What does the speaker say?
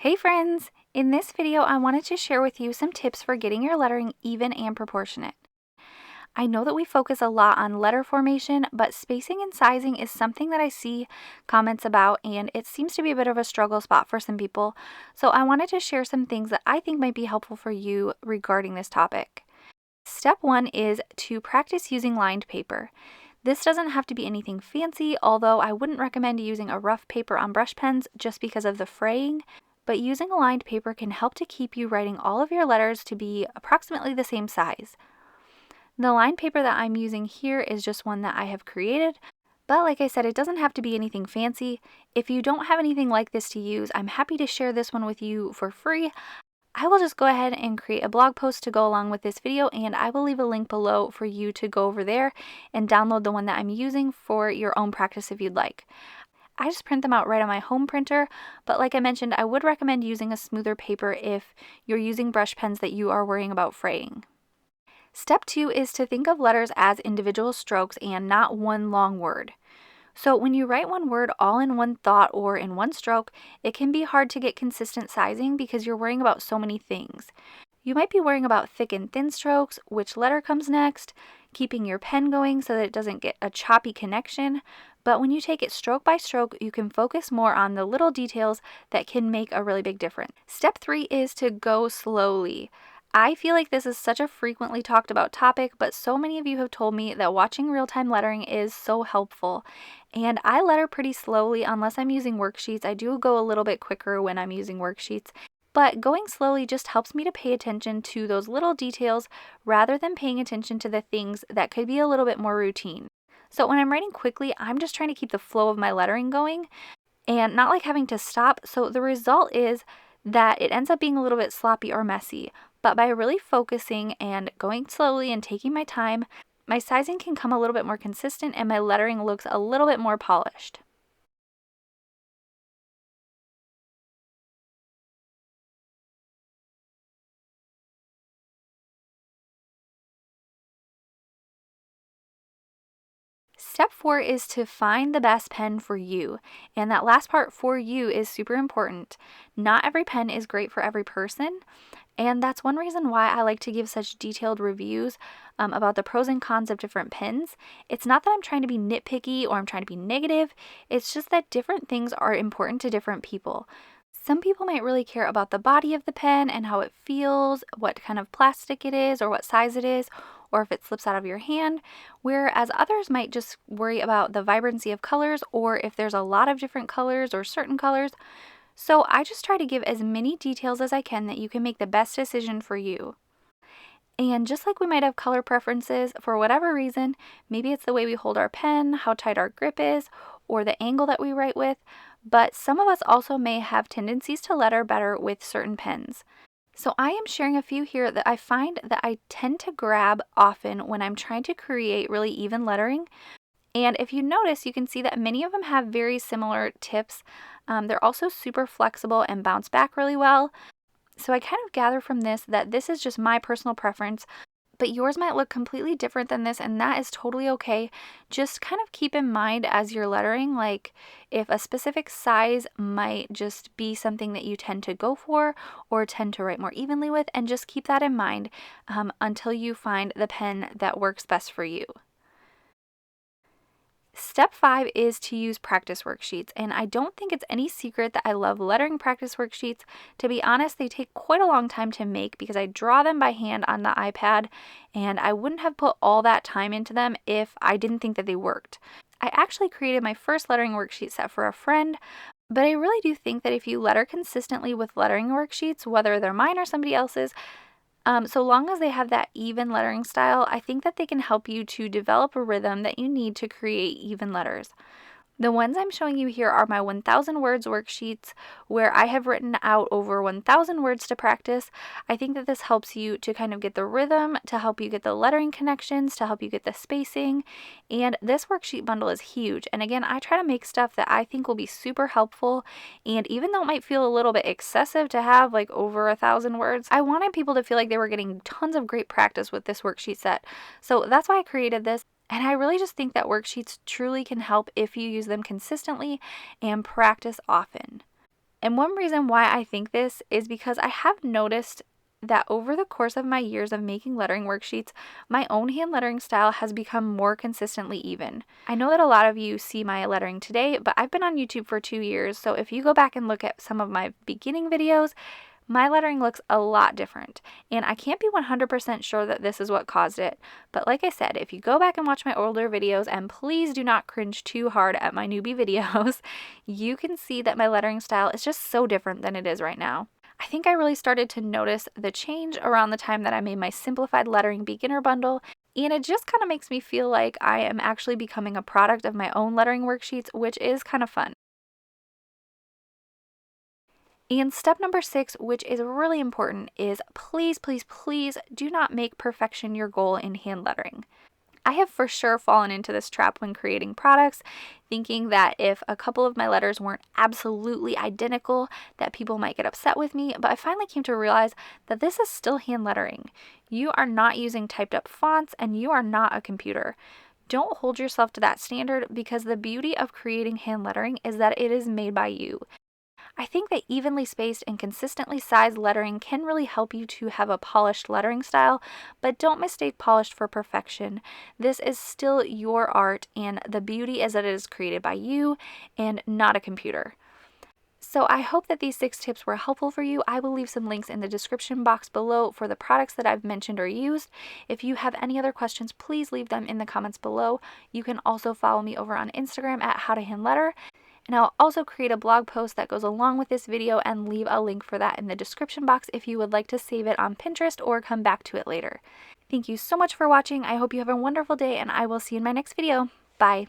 Hey friends! In this video, I wanted to share with you some tips for getting your lettering even and proportionate. I know that we focus a lot on letter formation, but spacing and sizing is something that I see comments about, and it seems to be a bit of a struggle spot for some people. So I wanted to share some things that I think might be helpful for you regarding this topic. Step 1 is to practice using lined paper. This doesn't have to be anything fancy, although I wouldn't recommend using a rough paper on brush pens just because of the fraying. But using a lined paper can help to keep you writing all of your letters to be approximately the same size. The lined paper that I'm using here is just one that I have created, but like I said, it doesn't have to be anything fancy. If you don't have anything like this to use, I'm happy to share this one with you for free. I will just go ahead and create a blog post to go along with this video, and I will leave a link below for you to go over there and download the one that I'm using for your own practice if you'd like. I just print them out right on my home printer, but like I mentioned, I would recommend using a smoother paper if you're using brush pens that you are worrying about fraying. Step 2 is to think of letters as individual strokes and not one long word. So when you write one word all in one thought or in one stroke, it can be hard to get consistent sizing because you're worrying about so many things. You might be worrying about thick and thin strokes, which letter comes next, keeping your pen going so that it doesn't get a choppy connection. But when you take it stroke by stroke, you can focus more on the little details that can make a really big difference. Step 3 is to go slowly. I feel like this is such a frequently talked about topic, but so many of you have told me that watching real-time lettering is so helpful. And I letter pretty slowly unless I'm using worksheets. I do go a little bit quicker when I'm using worksheets. But going slowly just helps me to pay attention to those little details rather than paying attention to the things that could be a little bit more routine. So when I'm writing quickly, I'm just trying to keep the flow of my lettering going and not like having to stop. So the result is that it ends up being a little bit sloppy or messy. But by really focusing and going slowly and taking my time, my sizing can come a little bit more consistent and my lettering looks a little bit more polished. Step 4 is to find the best pen for you. And that last part, for you, is super important. Not every pen is great for every person. And that's one reason why I like to give such detailed reviews about the pros and cons of different pens. It's not that I'm trying to be nitpicky or I'm trying to be negative. It's just that different things are important to different people. Some people might really care about the body of the pen and how it feels, what kind of plastic it is, or what size it is, or if it slips out of your hand, whereas others might just worry about the vibrancy of colors or if there's a lot of different colors or certain colors. So I just try to give as many details as I can that you can make the best decision for you. And just like we might have color preferences for whatever reason, maybe it's the way we hold our pen, how tight our grip is, or the angle that we write with, but some of us also may have tendencies to letter better with certain pens. So I am sharing a few here that I find that I tend to grab often when I'm trying to create really even lettering. And if you notice, you can see that many of them have very similar tips. They're also super flexible and bounce back really well. So I kind of gather from this that this is just my personal preference, but yours might look completely different than this, and that is totally okay. Just kind of keep in mind as you're lettering, like if a specific size might just be something that you tend to go for or tend to write more evenly with, and just keep that in mind until you find the pen that works best for you. Step 5 is to use practice worksheets, and I don't think it's any secret that I love lettering practice worksheets. To be honest, they take quite a long time to make because I draw them by hand on the iPad, and I wouldn't have put all that time into them if I didn't think that they worked. I actually created my first lettering worksheet set for a friend, but I really do think that if you letter consistently with lettering worksheets, whether they're mine or somebody else's, so long as they have that even lettering style, I think that they can help you to develop a rhythm that you need to create even letters. The ones I'm showing you here are my 1,000 words worksheets where I have written out over 1,000 words to practice. I think that this helps you to kind of get the rhythm, to help you get the lettering connections, to help you get the spacing. And this worksheet bundle is huge. And again, I try to make stuff that I think will be super helpful. And even though it might feel a little bit excessive to have like over 1,000 words, I wanted people to feel like they were getting tons of great practice with this worksheet set. So that's why I created this. And I really just think that worksheets truly can help if you use them consistently and practice often. And one reason why I think this is because I have noticed that over the course of my years of making lettering worksheets, my own hand lettering style has become more consistently even. I know that a lot of you see my lettering today, but I've been on YouTube for 2 years, so if you go back and look at some of my beginning videos, my lettering looks a lot different, and I can't be 100% sure that this is what caused it, but like I said, if you go back and watch my older videos, and please do not cringe too hard at my newbie videos, you can see that my lettering style is just so different than it is right now. I think I really started to notice the change around the time that I made my simplified lettering beginner bundle, and it just kind of makes me feel like I am actually becoming a product of my own lettering worksheets, which is kind of fun. And step number 6, which is really important, is please, please, please do not make perfection your goal in hand lettering. I have for sure fallen into this trap when creating products, thinking that if a couple of my letters weren't absolutely identical, that people might get upset with me, but I finally came to realize that this is still hand lettering. You are not using typed up fonts, and you are not a computer. Don't hold yourself to that standard, because the beauty of creating hand lettering is that it is made by you. I think that evenly spaced and consistently sized lettering can really help you to have a polished lettering style, but don't mistake polished for perfection. This is still your art, and the beauty is that it is created by you and not a computer. So I hope that these 6 tips were helpful for you. I will leave some links in the description box below for the products that I've mentioned or used. If you have any other questions, please leave them in the comments below. You can also follow me over on Instagram at howtohandletter. And I'll also create a blog post that goes along with this video and leave a link for that in the description box if you would like to save it on Pinterest or come back to it later. Thank you so much for watching. I hope you have a wonderful day, and I will see you in my next video. Bye.